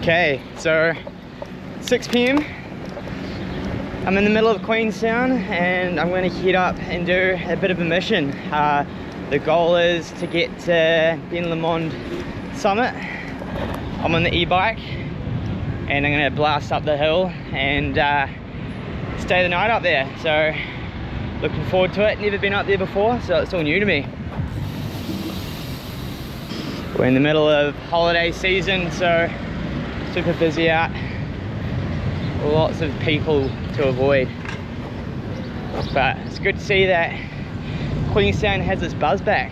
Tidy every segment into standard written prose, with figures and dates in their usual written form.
Okay, so 6 p.m. I'm in the middle of Queenstown and I'm going to head up and do a bit of a mission. The goal is to get to Ben Lomond summit. I'm on the e-bike and I'm going to blast up the hill and stay the night up there. So looking forward to it. Never been up there before, so it's all new to me. We're in the middle of holiday season, so super busy out. Lots of people to avoid. But it's good to see that Queenstown has its buzz back.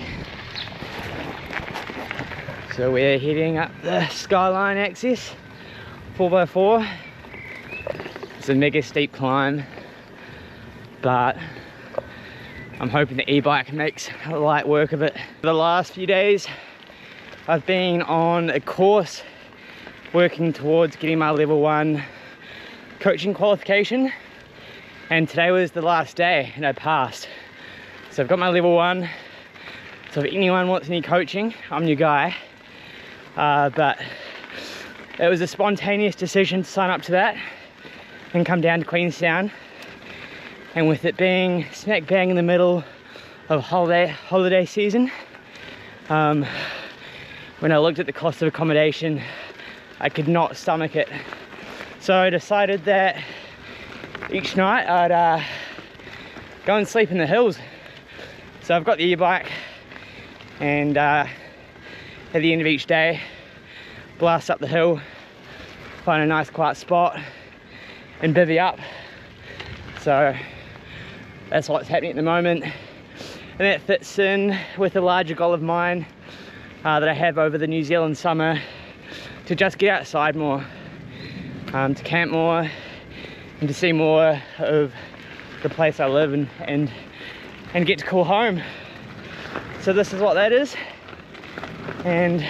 So we're heading up the Skyline access, 4x4. It's a mega steep climb, but I'm hoping the e-bike makes light work of it. For the last few days, I've been on a course working towards getting my level 1 coaching qualification, and today was the last day and I passed. So I've got my level 1, so if anyone wants any coaching, I'm your guy. But it was a spontaneous decision to sign up to that and come down to Queenstown, and with it being smack bang in the middle of holiday season, when I looked at the cost of accommodation, I could not stomach it. So I decided that each night I'd go and sleep in the hills. So I've got the e-bike, and at the end of each day, blast up the hill, find a nice quiet spot and bivvy up. So that's what's happening at the moment, and that fits in with a larger goal of mine that I have over the New Zealand summer, to just get outside more, to camp more, and to see more of the place I live and get to call home. So this is what that is, and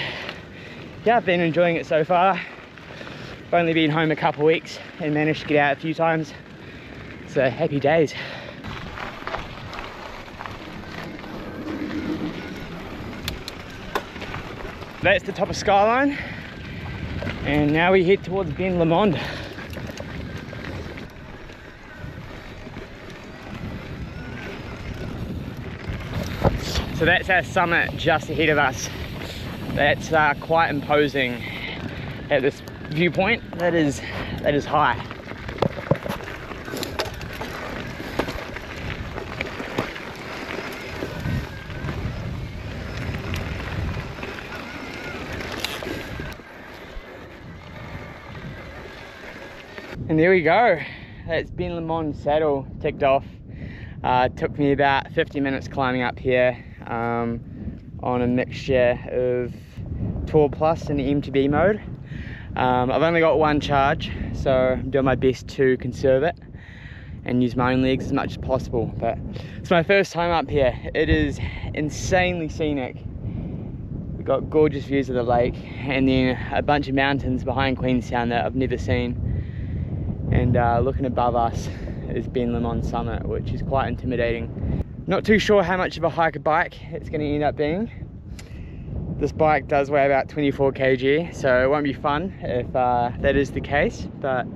yeah, I've been enjoying it so far. I've only been home a couple weeks and managed to get out a few times, so happy days. That's the top of Skyline, and now we head towards Ben Lomond. So that's our summit just ahead of us. That's quite imposing at this viewpoint. That is high. And there we go, that's Ben Lomond saddle ticked off. Took me about 50 minutes climbing up here on a mixture of Tour Plus and MTB mode. I've only got one charge, so I'm doing my best to conserve it and use my own legs as much as possible. But it's my first time up here. It is insanely scenic. We've got gorgeous views of the lake, and then a bunch of mountains behind Queenstown that I've never seen. And looking above us is Ben Lomond summit, which is quite intimidating. Not too sure how much of a hiker bike it's going to end up being. This bike does weigh about 24 kg, so it won't be fun if that is the case. But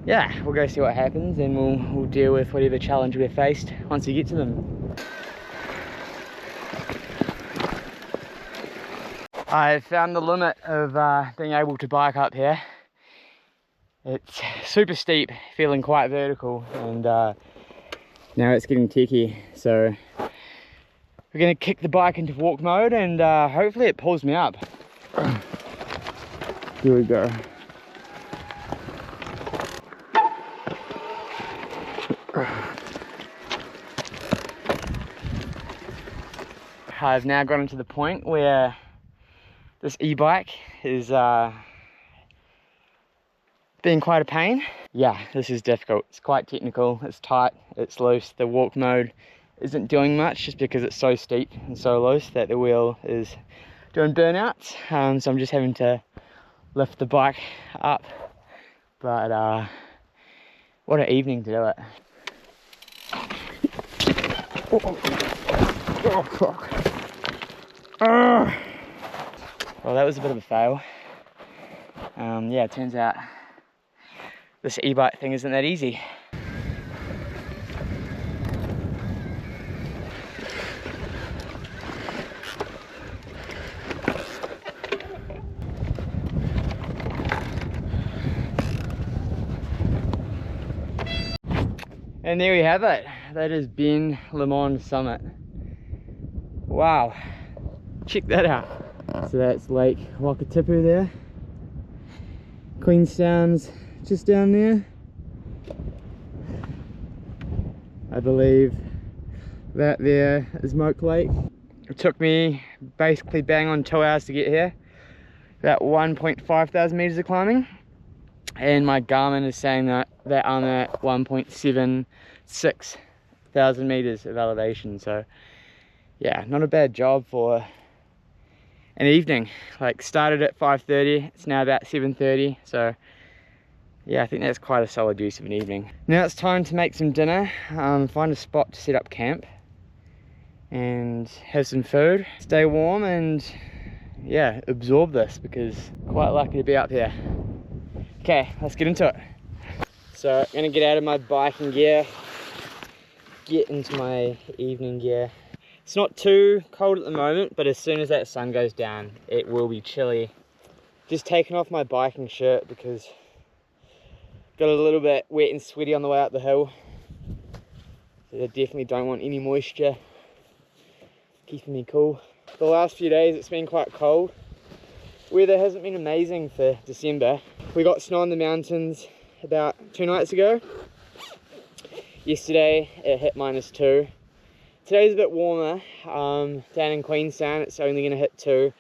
yeah, we'll go see what happens, and we'll deal with whatever challenge we're faced once we get to them. I've found the limit of being able to bike up here. It's super steep, feeling quite vertical, and now it's getting techie. So we're going to kick the bike into walk mode, and hopefully it pulls me up. Here we go. I've now gotten to the point where this e-bike is being quite a pain. Yeah, this is difficult. It's quite technical, it's tight, it's loose. The walk mode isn't doing much just because it's so steep and so loose that the wheel is doing burnouts. So I'm just having to lift the bike up. But what an evening to do it. Oh fuck. Well, that was a bit of a fail. Yeah, it turns out this e-bike thing isn't that easy. And there we have it. That is Ben Lomond summit. Wow, check that out. So that's Lake Wakatipu there. Queenstown's just down there. I believe that there is Moke Lake. It took me basically bang on 2 hours to get here. About 1.5 thousand meters of climbing. And my Garmin is saying that I'm at 1.76 thousand meters of elevation. So yeah, not a bad job for an evening. Like, started at 5:30, it's now about 7:30. So yeah, I think that's quite a solid use of an evening. Now it's time to make some dinner, find a spot to set up camp and have some food, stay warm, and yeah, absorb this because quite lucky to be up here. Okay, let's get into it. So I'm gonna get out of my biking gear, get into my evening gear. It's not too cold at the moment, but as soon as that sun goes down, it will be chilly. Just taking off my biking shirt because got a little bit wet and sweaty on the way up the hill. So I definitely don't want any moisture keeping me cool. The last few days it's been quite cold. Weather hasn't been amazing for December. We got snow in the mountains about 2 nights ago. Yesterday it hit -2. Today's a bit warmer. Down in Queenstown it's only going to hit 2,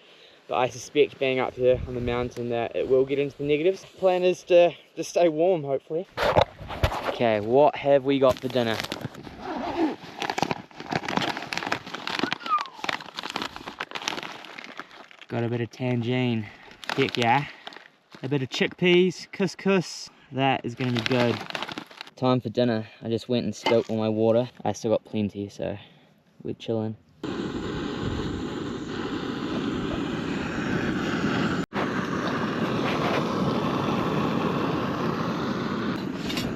but I suspect being up here on the mountain that it will get into the negatives. The plan is to just stay warm, hopefully. Okay, what have we got for dinner? Got a bit of tangine. Heck yeah. A bit of chickpeas, couscous. That is going to be good. Time for dinner. I just went and spilt all my water. I still got plenty, so we're chilling.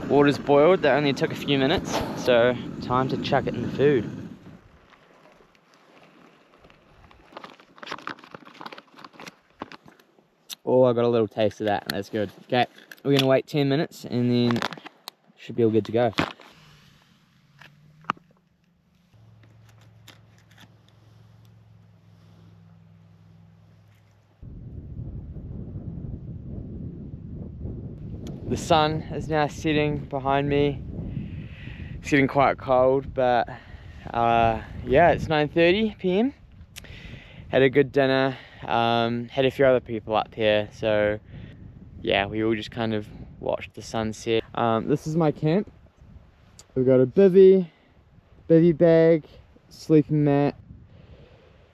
Water's boiled. That only took a few minutes, so time to chuck it in the food. Oh, I got a little taste of that. That's good. Okay, we're gonna wait 10 minutes and then should be all good to go. The sun is now setting behind me. It's getting quite cold, but yeah, it's 9:30 p.m. Had a good dinner. Had a few other people up here, so yeah, we all just kind of watched the sunset. This is my camp. We've got a bivvy bag, sleeping mat,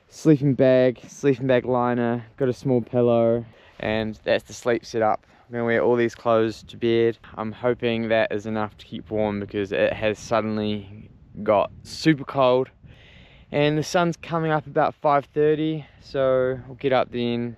sleeping bag liner, got a small pillow, and that's the sleep setup. I'm gonna wear all these clothes to bed. I'm hoping that is enough to keep warm because it has suddenly got super cold. And the sun's coming up about 5:30, so we'll get up then,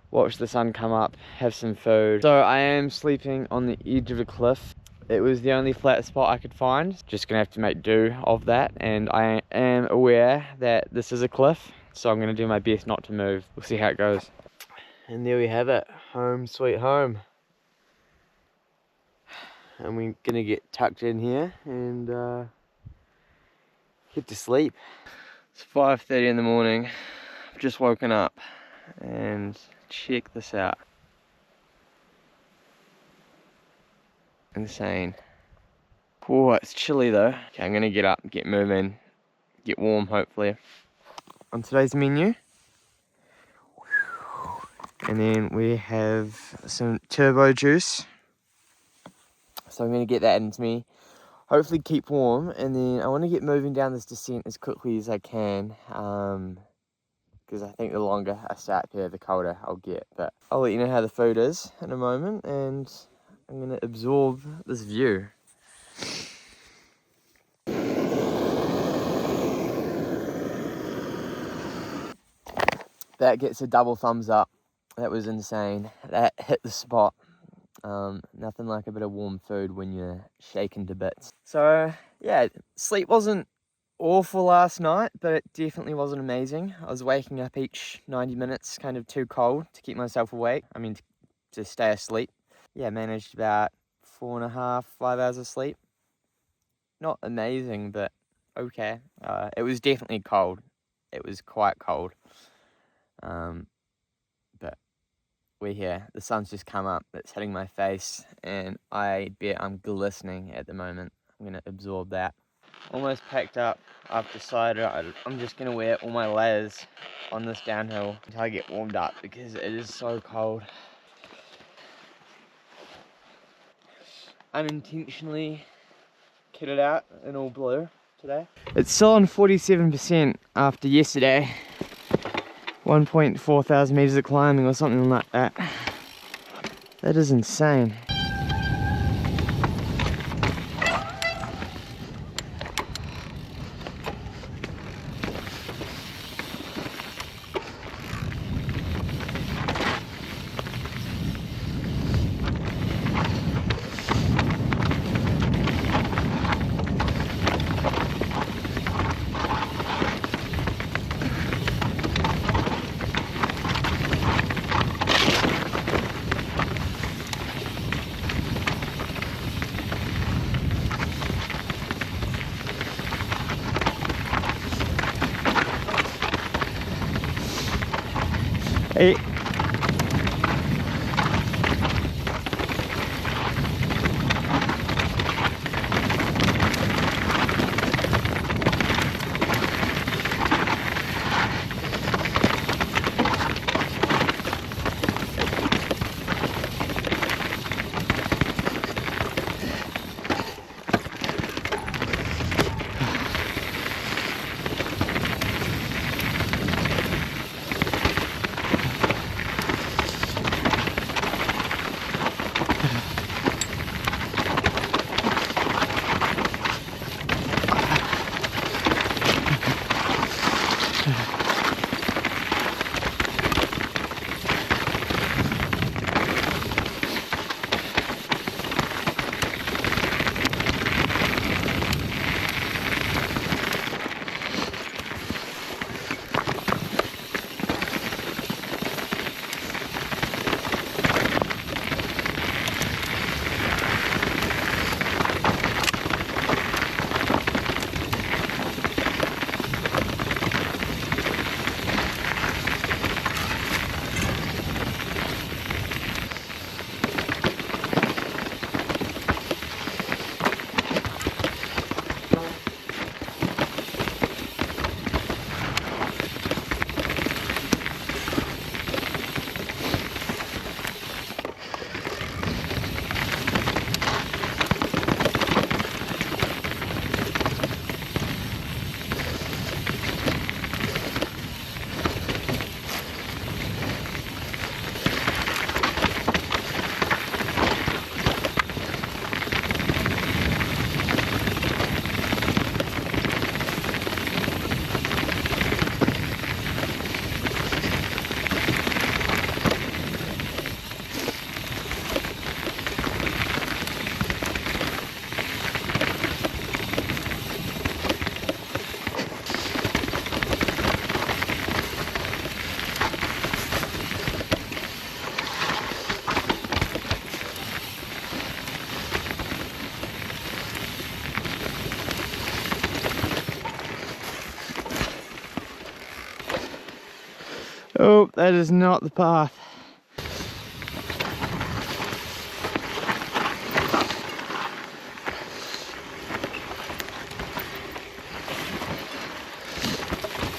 watch the sun come up, have some food. So I am sleeping on the edge of a cliff. It was the only flat spot I could find. Just gonna have to make do of that, and I am aware that this is a cliff, so I'm gonna do my best not to move. We'll see how it goes. And there we have it, home sweet home. And we're gonna get tucked in here and head to sleep. It's 5:30 in the morning. I've just woken up and check this out. Insane. Oh, it's chilly though. Okay, I'm gonna get up, get moving, get warm hopefully. On today's menu, and then we have some turbo juice. So I'm gonna get that into me. Hopefully keep warm, and then I want to get moving down this descent as quickly as I can, because I think the longer I stay up here, the colder I'll get. But I'll let you know how the food is in a moment, and I'm going to absorb this view. That gets a double thumbs up. That was insane. That hit the spot. Nothing like a bit of warm food when you're shaken to bits. So yeah, sleep wasn't awful last night, but it definitely wasn't amazing. I was waking up each 90 minutes, kind of too cold to keep myself awake. I mean, to stay asleep. Yeah, managed about 4.5, 5 hours of sleep. Not amazing, but okay. It was definitely cold. It was quite cold. But we're here. The sun's just come up. It's hitting my face, and I bet I'm glistening at the moment. I'm gonna absorb that. Almost packed up. I've decided I'm just gonna wear all my layers on this downhill until I get warmed up because it is so cold. Unintentionally kitted out in all blue today. It's still on 47% after yesterday. 1.4 thousand meters of climbing or something like that. That is insane. Hey. Oh, that is not the path.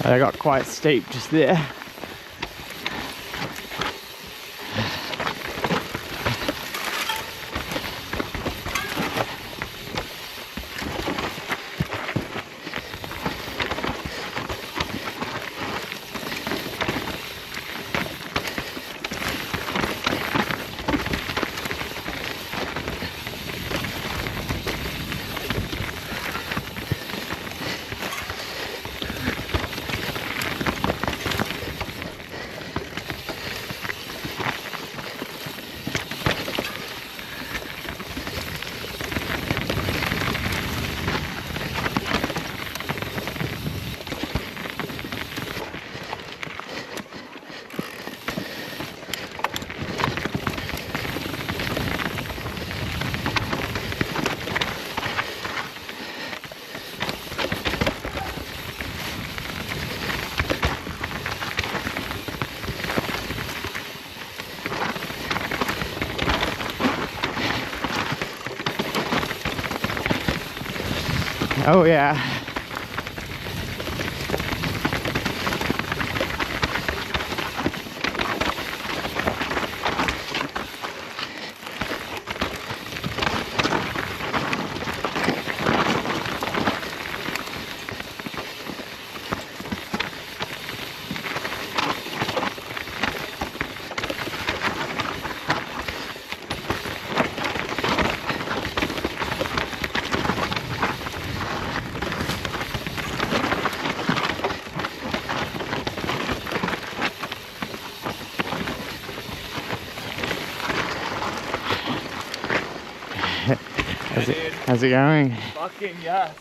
I got quite steep just there. Oh yeah. How's it going? Fucking yes.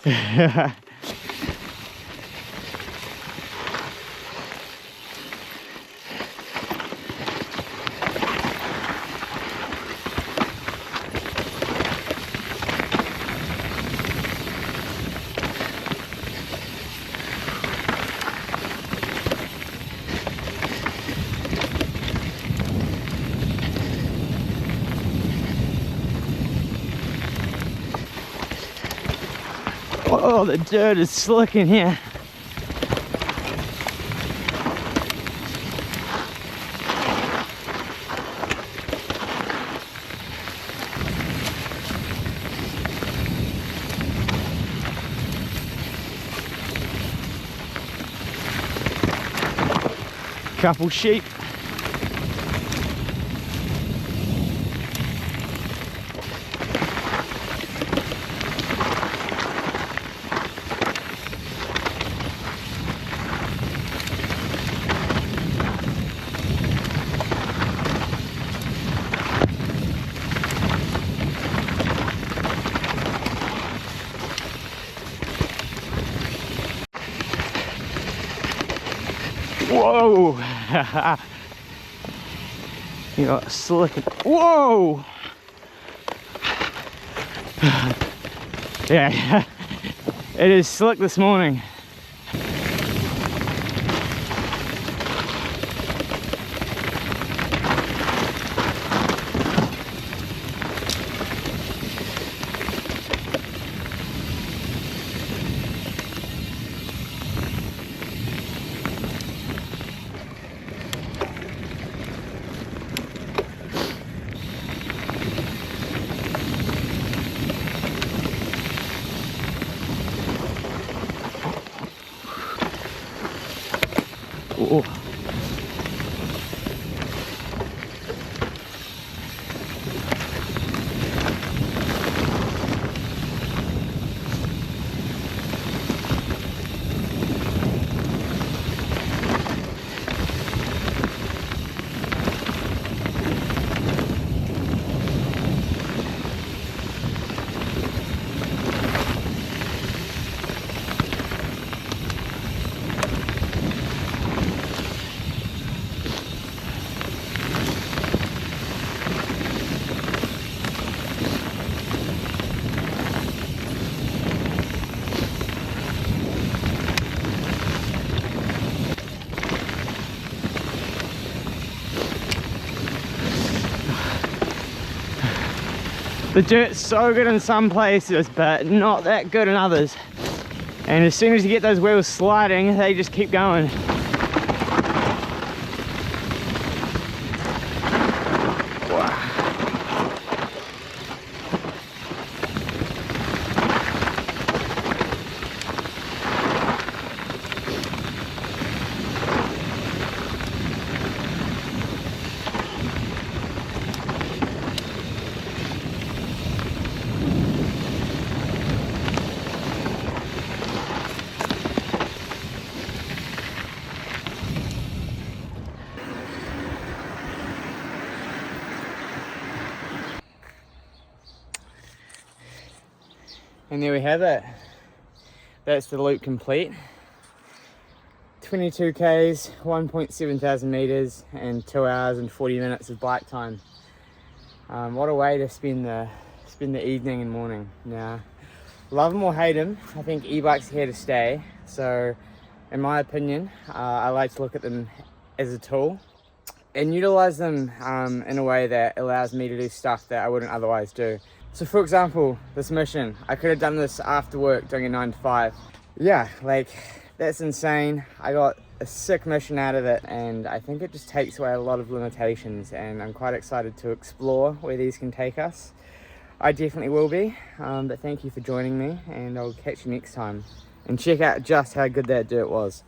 Oh, the dirt is slick in here. Couple sheep. Whoa! You got slick. Whoa! Yeah, it is slick this morning. Oh. The dirt's so good in some places, but not that good in others. And as soon as you get those wheels sliding, they just keep going. And there we have it. That's the loop complete. 22 Ks, 1.7 thousand meters, and 2 hours and 40 minutes of bike time. What a way to spend the evening and morning. Now, love them or hate them, I think e-bikes are here to stay. So, in my opinion, I like to look at them as a tool and utilize them in a way that allows me to do stuff that I wouldn't otherwise do. So for example, this mission, I could have done this after work doing a 9 to 5. Yeah, like, that's insane. I got a sick mission out of it, and I think it just takes away a lot of limitations, and I'm quite excited to explore where these can take us. I definitely will be, but thank you for joining me, and I'll catch you next time. And check out just how good that dirt was.